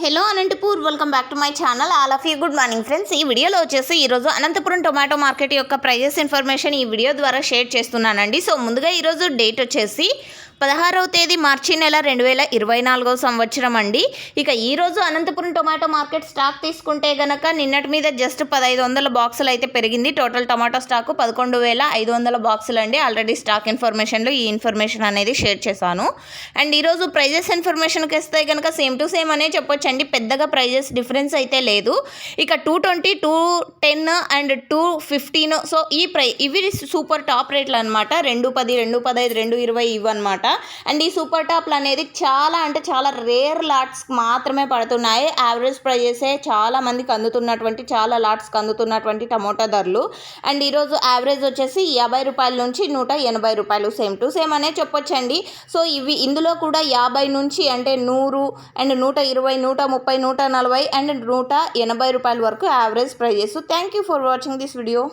Hello Anantapur, welcome back to my channel. All of you good morning friends. ఈ వీడియోలో వచ్చేసి ఈరోజు అనంతపురం టొమాటో మార్కెట్ యొక్క ప్రైజెస్ ఇన్ఫర్మేషన్ ఈ వీడియో ద్వారా షేర్ చేస్తున్నానండి. సో ముందుగా ఈరోజు డేట్ వచ్చేసి 16వ తేదీ మార్చి నెల 2024 సంవత్సరం అండి. ఇక ఈరోజు అనంతపురం టొమాటో మార్కెట్ స్టాక్ తీసుకుంటే గనక నిన్నటి మీద జస్ట్ 1500 బాక్సులు అయితే పెరిగింది. టోటల్ టొమాటో స్టాకు 11,500 బాక్సులు అండి. ఆల్రెడీ స్టాక్ ఇన్ఫర్మేషన్లో ఈ ఇన్ఫర్మేషన్ అనేది షేర్ చేశాను. అండ్ ఈరోజు ప్రైజెస్ ఇన్ఫర్మేషన్కి వస్తే కనుక సేమ్ టు సేమ్ అనే చెప్పొచ్చండి. పెద్దగా ప్రైజెస్ డిఫరెన్స్ అయితే లేదు. ఇక 220, 210 అండ్ 215, సో ఇవి సూపర్ టాప్ రేట్లు అనమాట. 210, 215, 220 ఇవి అనమాట. అండ్ ఈ సూపర్ టాప్లు అనేది చాలా అంటే చాలా రేర్ లాట్స్కి మాత్రమే పడుతున్నాయి. యావరేజ్ ప్రైజెసే చాలా మందికి అందుతున్నటువంటి, చాలా లాట్స్కి అందుతున్నటువంటి టమోటా ధరలు. అండ్ ఈరోజు యావరేజ్ వచ్చేసి 50 రూపాయల నుంచి 180 రూపాయలు, సేమ్ టు సేమ్ అనే చెప్పొచ్చండి. సో ఇందులో కూడా 50 నుంచి అంటే 100 అండ్ 120, 130, 140 అండ్ 180 రూపాయల వరకు average prices. Thank you for watching this video.